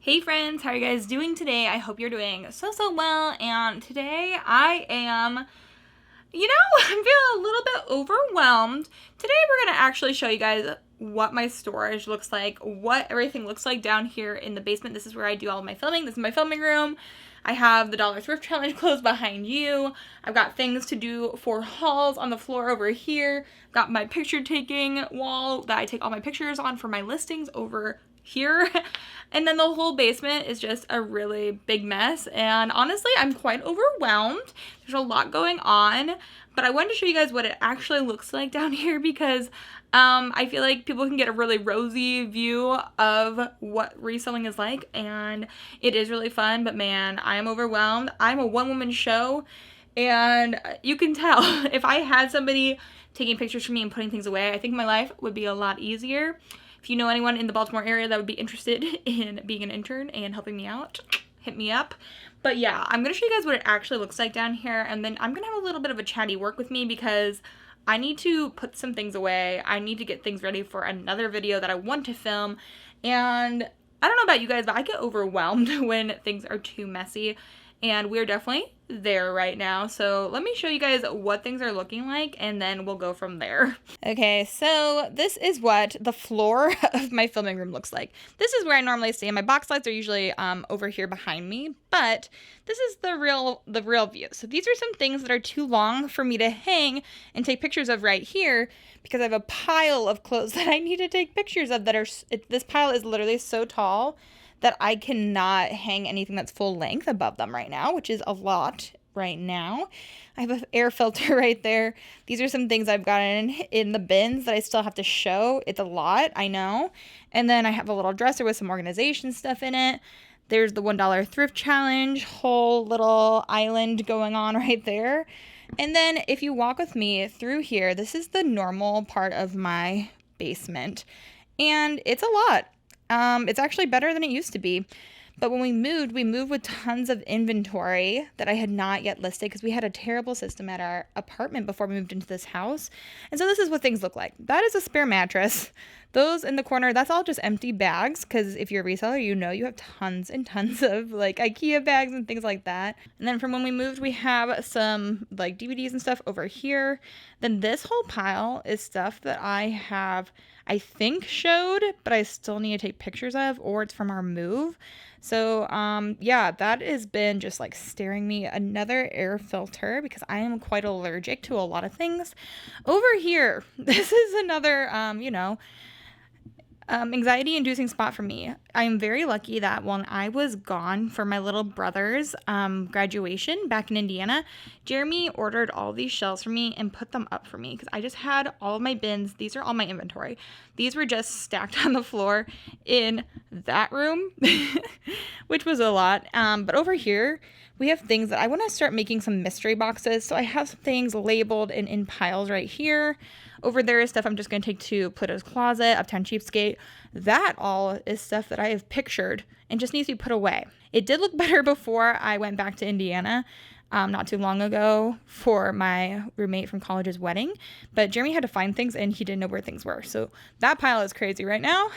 Hey friends, how are you guys doing today? I hope you're doing so well, and today I am, I'm feeling a little bit overwhelmed. Today we're going to actually show you guys what my storage looks like, what everything looks like down here in the basement. This is where I do all of my filming. This is my filming room. I have the Dollar Thrift Challenge clothes behind you. I've got things to do for hauls on the floor over here. Got my picture taking wall that I take all my pictures on for my listings over here. And then the whole basement is just a really big mess. And honestly, I'm quite overwhelmed. There's a lot going on, but I wanted to show you guys what it actually looks like down here because I feel like people can get a really rosy view of what reselling is like, and it is really fun, but man, I am overwhelmed. I'm a one-woman show, and you can tell if I had somebody taking pictures for me and putting things away, I think my life would be a lot easier. If you know anyone in the Baltimore area that would be interested in being an intern and helping me out, hit me up. But yeah, I'm going to show you guys what it actually looks like down here, and then I'm going to have a little bit of a chatty work with me because I need to put some things away. I need to get things ready for another video that I want to film, and I don't know about you guys, but I get overwhelmed when things are too messy, and we're definitely there right now. So let me show you guys what things are looking like, and then we'll go from there. Okay, so this is what the floor of my filming room looks like. This is where I normally stay. My box lights are usually over here behind me, but this is the real view. So these are some things that are too long for me to hang and take pictures of right here because I have a pile of clothes that I need to take pictures of that are, this pile is literally so tall that I cannot hang anything that's full length above them right now, which is a lot right now. I have an air filter right there. These are some things I've gotten in the bins that I still have to show. It's a lot, I know. And then I have a little dresser with some organization stuff in it. There's the $1 thrift challenge, whole little island going on right there. And then if you walk with me through here, this is the normal part of my basement. And it's a lot. It's actually better than it used to be. But when we moved with tons of inventory that I had not yet listed because we had a terrible system at our apartment before we moved into this house. And so this is what things look like. That is a spare mattress. Those in the corner, that's all just empty bags because if you're a reseller, you know you have tons and tons of like IKEA bags and things like that. And then from when we moved, we have some like DVDs and stuff over here. Then this whole pile is stuff that I have, I think, showed, but I still need to take pictures of, or it's from our move. So, yeah, that has been just like staring me. Another air filter because I am quite allergic to a lot of things. Over here, this is another, anxiety-inducing spot for me. I'm very lucky that when I was gone for my little brother's graduation back in Indiana, Jeremy ordered all these shelves for me and put them up for me because I just had all of my bins. These are all my inventory. These were just stacked on the floor in that room, which was a lot. But over here, we have things that I want to start making some mystery boxes. So I have some things labeled and in piles right here. Over there is stuff I'm just going to take to Pluto's Closet, Uptown Cheapskate. That all is stuff that I have pictured and just needs to be put away. It did look better before I went back to Indiana not too long ago for my roommate from college's wedding. But Jeremy had to find things and he didn't know where things were. So that pile is crazy right now.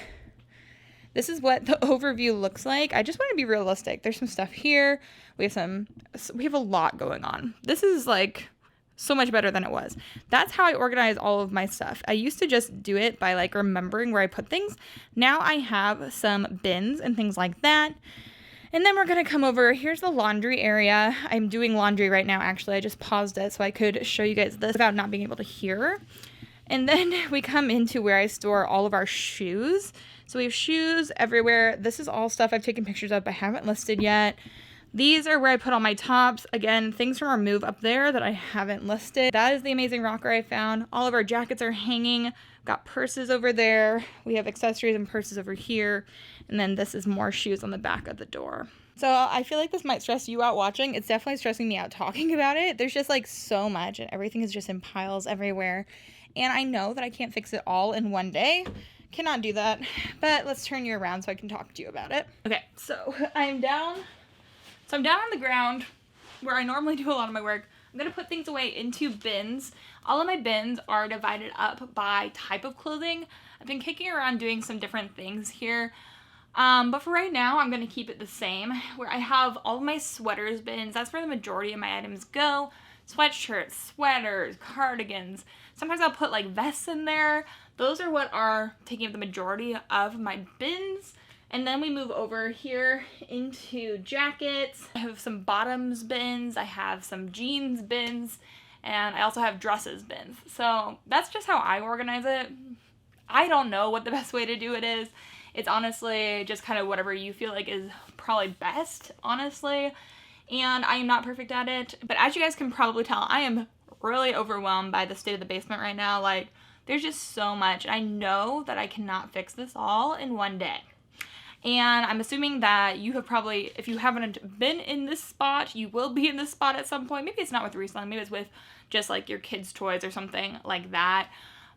This is what the overview looks like. I just want to be realistic. There's some stuff here. We have a lot going on. This is like so much better than it was. That's how I organize all of my stuff. I used to just do it by like remembering where I put things. Now I have some bins and things like that. And then we're going to come over. Here's the laundry area. I'm doing laundry right now, actually. I just paused it so I could show you guys this without not being able to hear. And then we come into where I store all of our shoes. So we have shoes everywhere. This is all stuff I've taken pictures of but haven't listed yet. These are where I put all my tops. Again, things from our move up there that I haven't listed. That is the amazing rocker I found. All of our jackets are hanging. Got purses over there. We have accessories and purses over here. And then this is more shoes on the back of the door. So I feel like this might stress you out watching. It's definitely stressing me out talking about it. There's just like so much and everything is just in piles everywhere. And I know that I can't fix it all in one day. Cannot do that. But let's turn you around so I can talk to you about it. Okay, so I'm down on the ground where I normally do a lot of my work. I'm going to put things away into bins. All of my bins are divided up by type of clothing. I've been kicking around doing some different things here. But for right now, I'm going to keep it the same, where I have all of my sweaters bins. That's where the majority of my items go. Sweatshirts, sweaters, cardigans. Sometimes I'll put like vests in there. Those are what are taking up the majority of my bins. And then we move over here into jackets. I have some bottoms bins. I have some jeans bins. And I also have dresses bins. So that's just how I organize it. I don't know what the best way to do it is. It's honestly just kind of whatever you feel like is probably best, honestly. And I am not perfect at it. But as you guys can probably tell, I am really overwhelmed by the state of the basement right now. Like, there's just so much. I know that I cannot fix this all in one day. And I'm assuming that you have probably, if you haven't been in this spot, you will be in this spot at some point. Maybe it's not with reselling, maybe it's with just like your kids' toys or something like that.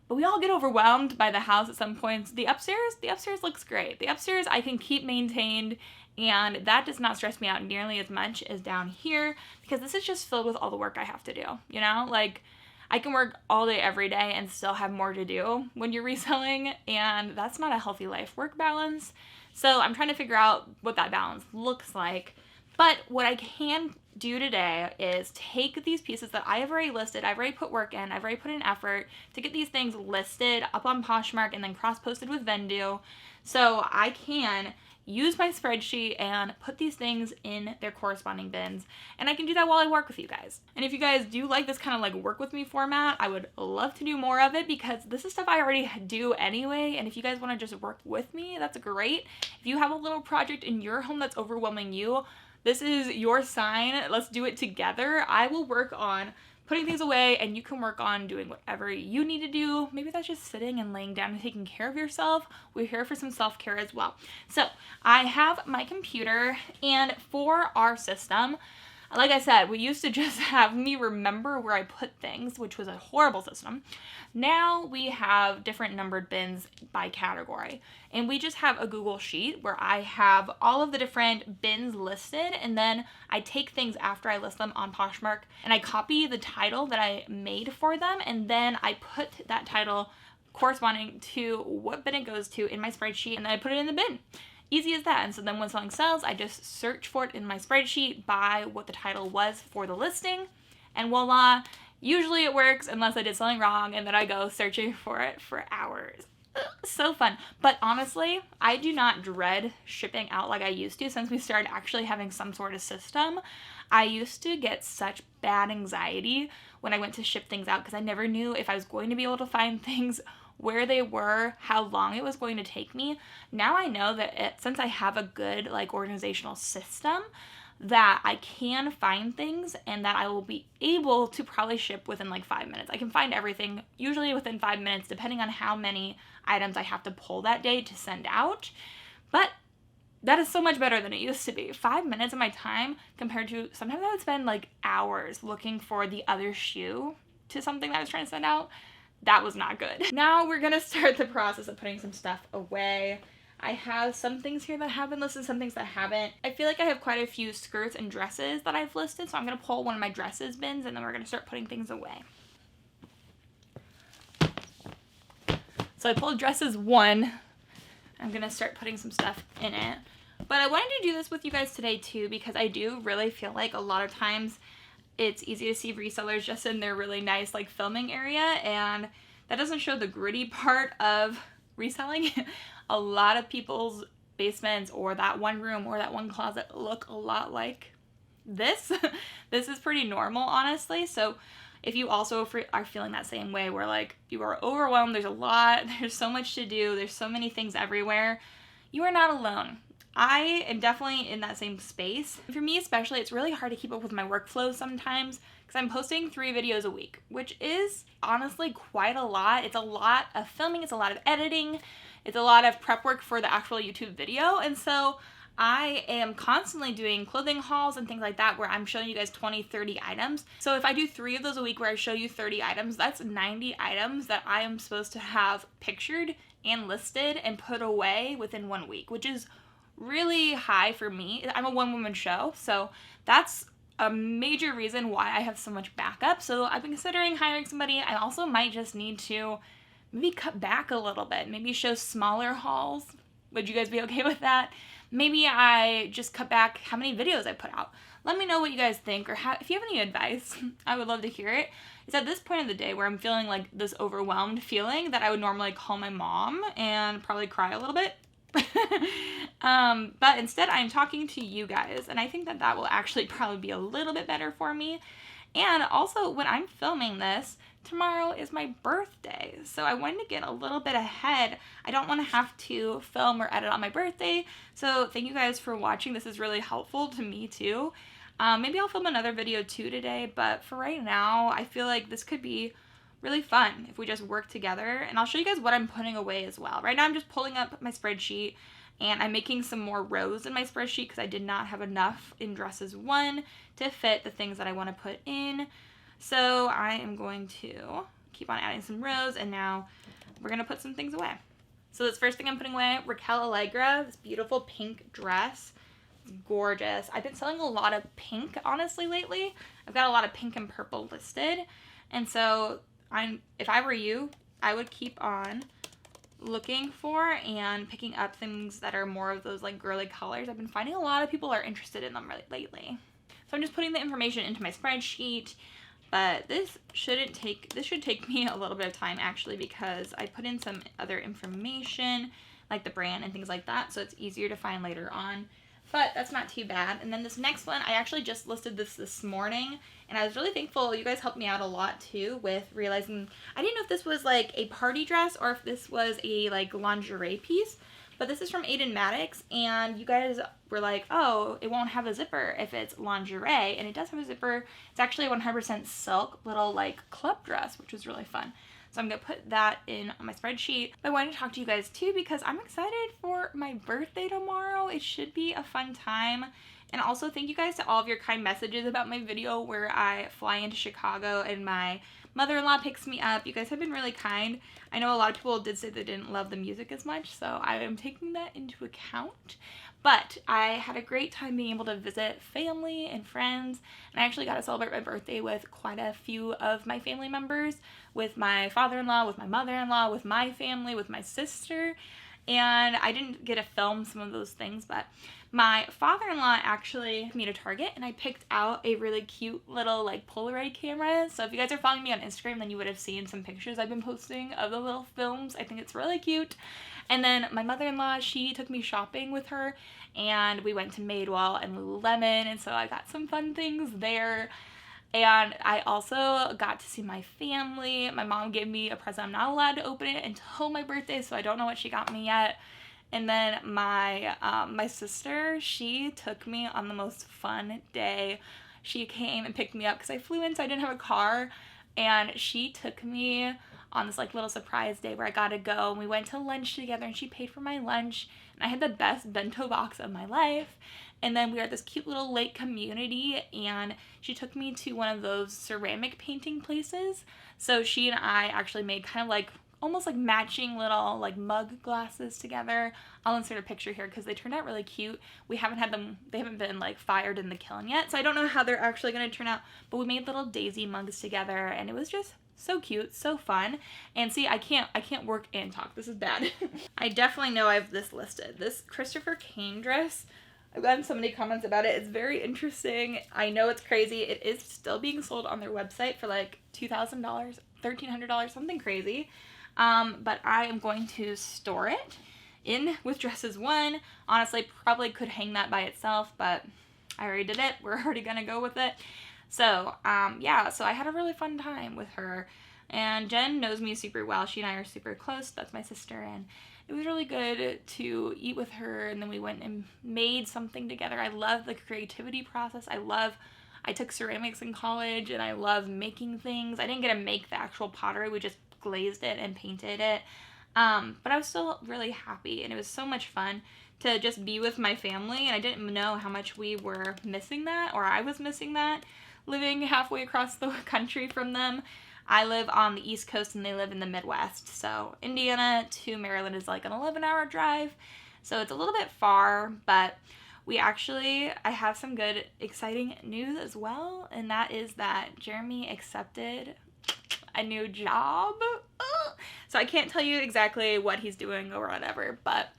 But we all get overwhelmed by the house at some points. The upstairs looks great. The upstairs I can keep maintained, and that does not stress me out nearly as much as down here, because this is just filled with all the work I have to do, you know? Like, I can work all day every day and still have more to do when you're reselling, and that's not a healthy life-work balance. So I'm trying to figure out what that balance looks like. But what I can do today is take these pieces that I have already listed, I've already put work in, I've already put in effort to get these things listed up on Poshmark and then cross-posted with Vendu, so I can use my spreadsheet and put these things in their corresponding bins. And I can do that while I work with you guys. And if you guys do like this kind of like work with me format, I would love to do more of it, because this is stuff I already do anyway. And if you guys want to just work with me, that's great. If you have a little project in your home that's overwhelming you, this is your sign. Let's do it together. I will work on putting things away, and you can work on doing whatever you need to do. Maybe that's just sitting and laying down and taking care of yourself. We're here for some self-care as well. So I have my computer, and for our system, like I said, we used to just have me remember where I put things, which was a horrible system. Now we have different numbered bins by category, and we just have a Google sheet where I have all of the different bins listed, and then I take things after I list them on Poshmark and I copy the title that I made for them, and then I put that title corresponding to what bin it goes to in my spreadsheet, and then I put it in the bin. Easy as that. And so then when something sells, I just search for it in my spreadsheet by what the title was for the listing, and voila. Usually it works unless I did something wrong, and then I go searching for it for hours. So fun. But honestly, I do not dread shipping out like I used to since we started actually having some sort of system. I used to get such bad anxiety when I went to ship things out because I never knew if I was going to be able to find things, where they were, how long it was going to take me. Now I know that since I have a good like organizational system, that I can find things and that I will be able to probably ship within like 5 minutes. I can find everything usually within 5 minutes, depending on how many items I have to pull that day to send out. But that is so much better than it used to be. 5 minutes of my time compared to sometimes I would spend like hours looking for the other shoe to something that I was trying to send out. That was not good. Now we're gonna start the process of putting some stuff away. I have some things here that have been listed, some things that haven't. I feel like I have quite a few skirts and dresses that I've listed, so I'm gonna pull one of my dresses bins and then we're gonna start putting things away. So I pulled dresses 1. I'm gonna start putting some stuff in it. But I wanted to do this with you guys today too, because I do really feel like a lot of times it's easy to see resellers just in their really nice like filming area, and that doesn't show the gritty part of reselling. A lot of people's basements or that one room or that one closet look a lot like this. This is pretty normal, honestly. So if you also are feeling that same way where like you are overwhelmed, there's so much to do, there's so many things everywhere, you are not alone. I am definitely in that same space. For me especially, it's really hard to keep up with my workflow sometimes because I'm posting 3 videos a week, which is honestly quite a lot. It's a lot of filming, it's a lot of editing, it's a lot of prep work for the actual YouTube video, and so I am constantly doing clothing hauls and things like that where I'm showing you guys 20, 30 items. So if I do 3 of those a week where I show you 30 items, that's 90 items that I am supposed to have pictured and listed and put away within 1 week, which is really high for me. I'm a one-woman show, so that's a major reason why I have so much backup. So I've been considering hiring somebody. I also might just need to maybe cut back a little bit, maybe show smaller hauls Would you guys be okay with that? Maybe I just cut back how many videos I put out. Let me know what you guys think, or if you have any advice. I would love to hear it. It's at this point of the day where I'm feeling like this overwhelmed feeling that I would normally call my mom and probably cry a little bit. But instead I'm talking to you guys, and I think that that will actually probably be a little bit better for me. And also, when I'm filming this, tomorrow is my birthday, so I wanted to get a little bit ahead. I don't want to have to film or edit on my birthday, so thank you guys for watching. This is really helpful to me too. Maybe I'll film another video too today, but for right now, I feel like this could be really fun if we just work together, and I'll show you guys what I'm putting away as well. Right now I'm just pulling up my spreadsheet, and I'm making some more rows in my spreadsheet because I did not have enough in dresses 1 to fit the things that I want to put in. So I am going to keep on adding some rows, and now we're going to put some things away. So this first thing I'm putting away, Raquel Allegra, this beautiful pink dress. It's gorgeous. I've been selling a lot of pink, honestly, lately. I've got a lot of pink and purple listed. And so if I were you, I would keep on looking for and picking up things that are more of those like girly colors. I've been finding a lot of people are interested in them lately. So I'm just putting the information into my spreadsheet, but this should take me a little bit of time actually, because I put in some other information like the brand and things like that, so it's easier to find later on. But that's not too bad. And then this next one, I actually just listed this morning, and I was really thankful. You guys helped me out a lot too with realizing I didn't know if this was like a party dress or if this was a like lingerie piece. But this is from Aiden Maddox, and you guys were like, oh, it won't have a zipper if it's lingerie, and it does have a zipper. It's actually a 100% silk little like club dress, which was really fun. So I'm going to put that in on my spreadsheet. I wanted to talk to you guys too because I'm excited for my birthday tomorrow. It should be a fun time. And also thank you guys to all of your kind messages about my video where I fly into Chicago and my mother-in-law picks me up. You guys have been really kind. I know a lot of people did say they didn't love the music as much, so I am taking that into account. But I had a great time being able to visit family and friends, and I actually got to celebrate my birthday with quite a few of my family members, with my father-in-law, with my mother-in-law, with my family, with my sister, and I didn't get to film some of those things, but my father-in-law actually took me to Target, and I picked out a really cute little like Polaroid camera. So if you guys are following me on Instagram, then you would have seen some pictures I've been posting of the little films. I think it's really cute. And then my mother-in-law, she took me shopping with her, and we went to Madewell and Lululemon, and so I got some fun things there. And I also got to see my family. My mom gave me a present. I'm not allowed to open it until my birthday, so I don't know what she got me yet. And then my sister, she took me on the most fun day. She came and picked me up because I flew in, so I didn't have a car. And she took me on this like little surprise day where I got to go. And we went to lunch together, and she paid for my lunch. And I had the best bento box of my life. And then we were at this cute little lake community, and she took me to one of those ceramic painting places. So she and I actually made kind of like almost like matching little like mug glasses together. I'll insert a picture here because they turned out really cute. We haven't had them, they haven't been like fired in the kiln yet, so I don't know how they're actually going to turn out, but we made little daisy mugs together, and it was just so cute, so fun. And see, I can't work and talk. This is bad. I definitely know I have this listed. This Christopher Kane dress, I've gotten so many comments about it. It's very interesting. I know it's crazy. It is still being sold on their website for like $2,000, $1,300, something crazy. But I am going to store it in with dresses 1. Honestly, probably could hang that by itself, but I already did it. We're already gonna go with it. So, yeah, so I had a really fun time with her. And Jen knows me super well. She and I are super close. That's my sister, and it was really good to eat with her, and then we went and made something together. I love the creativity process. I took ceramics in college, and I love making things. I didn't get to make the actual pottery. We just glazed it and painted it. But I was still really happy, and it was so much fun to just be with my family, and I didn't know how much we were missing that, or I was missing that, living halfway across the country from them. I live on the East Coast and they live in the Midwest, so Indiana to Maryland is like an 11-hour drive, so it's a little bit far, but I have some good, exciting news as well, and that is that Jeremy accepted a new job. So I can't tell you exactly what he's doing or whatever, but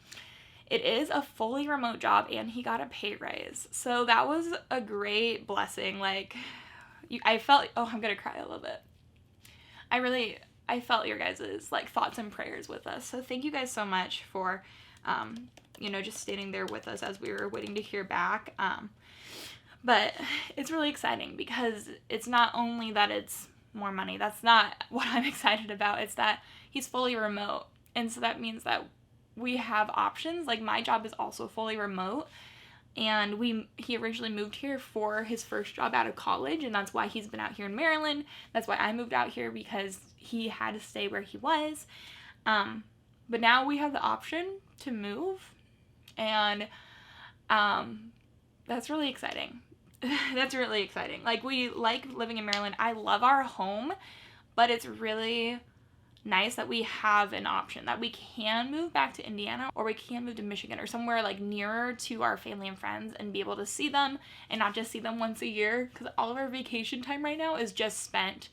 it is a fully remote job and he got a pay raise. So that was a great blessing. Like, I felt, oh, I'm gonna cry a little bit. I felt your guys' like thoughts and prayers with us. So thank you guys so much for, you know, just standing there with us as we were waiting to hear back. But it's really exciting because it's not only that it's more money. That's not what I'm excited about. It's that he's fully remote. And so that means that we have options. Like, my job is also fully remote. And he originally moved here for his first job out of college, and that's why he's been out here in Maryland. That's why I moved out here, because he had to stay where he was. But now we have the option to move, and that's really exciting. That's really exciting. Like, we like living in Maryland. I love our home, but it's really nice that we have an option, that we can move back to Indiana, or we can move to Michigan, or somewhere like nearer to our family and friends, and be able to see them and not just see them once a year, because all of our vacation time right now is just spent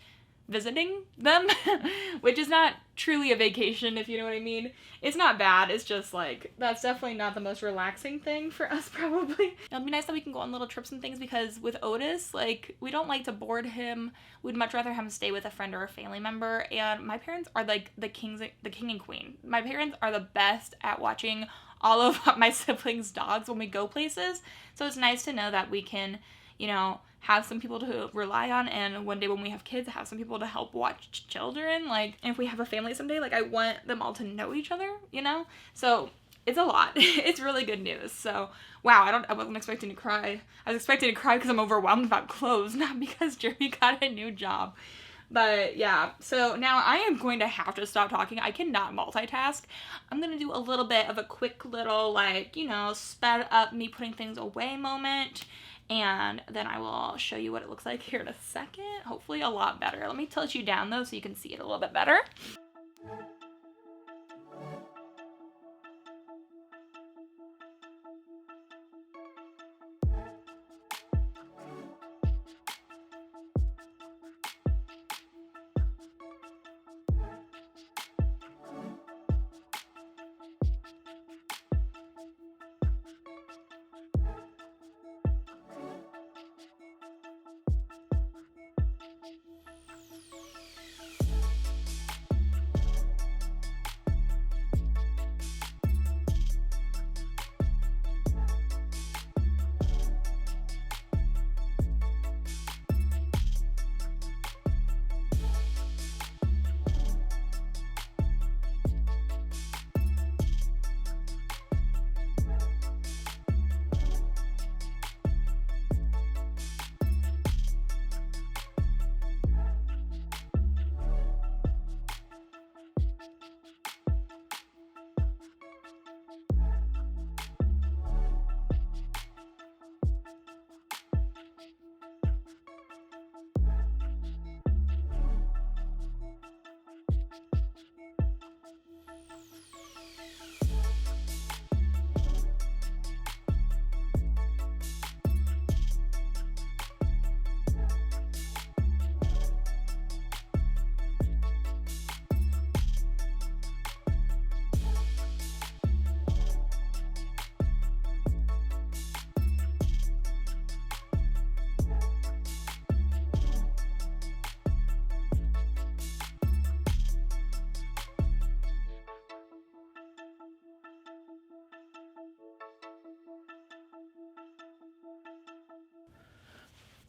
visiting them, which is not truly a vacation, if you know what I mean. It's not bad, it's just like, that's definitely not the most relaxing thing for us, probably. It'll be nice that we can go on little trips and things, because with Otis, like, we don't like to board him. We'd much rather have him stay with a friend or a family member, and my parents are like the king and queen. My parents are the best at watching all of my siblings' dogs when we go places, so it's nice to know that we can, you know, have some people to rely on, and one day when we have kids, have some people to help watch children. Like, and if we have a family someday, like, I want them all to know each other, you know? So it's a lot. It's really good news. So, wow, I wasn't expecting to cry. I was expecting to cry because I'm overwhelmed about clothes, not because Jeremy got a new job. But yeah, so now I am going to have to stop talking. I cannot multitask. I'm going to do a little bit of a quick little, like, you know, sped up me putting things away moment. And then I will show you what it looks like here in a second. Hopefully a lot better. Let me tilt you down though so you can see it a little bit better.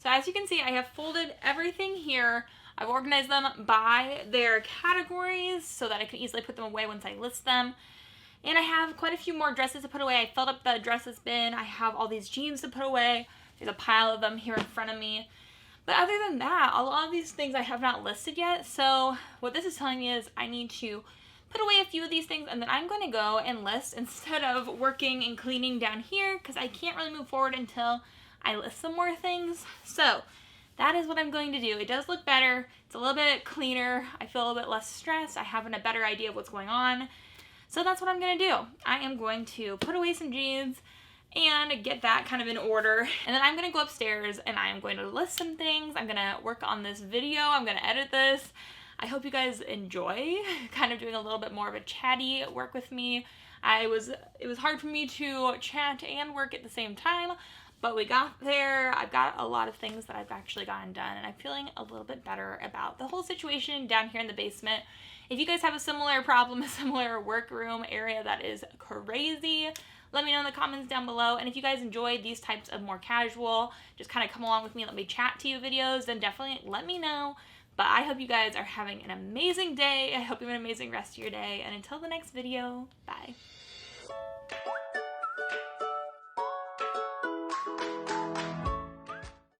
So as you can see, I have folded everything here. I've organized them by their categories so that I can easily put them away once I list them. And I have quite a few more dresses to put away. I filled up the dresses bin. I have all these jeans to put away. There's a pile of them here in front of me. But other than that, a lot of these things I have not listed yet. So what this is telling me is I need to put away a few of these things, and then I'm going to go and list instead of working and cleaning down here, because I can't really move forward until I list some more things. So that is what I'm going to do. It does look better. It's a little bit cleaner. I feel a little bit less stressed. I have a better idea of what's going on. So that's what I'm going to do. I am going to put away some jeans and get that kind of in order. And then I'm going to go upstairs and I am going to list some things. I'm going to work on this video. I'm going to edit this. I hope you guys enjoy kind of doing a little bit more of a chatty work with me. It was hard for me to chat and work at the same time, but we got there. I've got a lot of things that I've actually gotten done, and I'm feeling a little bit better about the whole situation down here in the basement. If you guys have a similar problem, a similar workroom area that is crazy, let me know in the comments down below. And if you guys enjoyed these types of more casual, just kind of come along with me, let me chat to you videos, then definitely let me know. But I hope you guys are having an amazing day. I hope you have an amazing rest of your day. And until the next video, bye.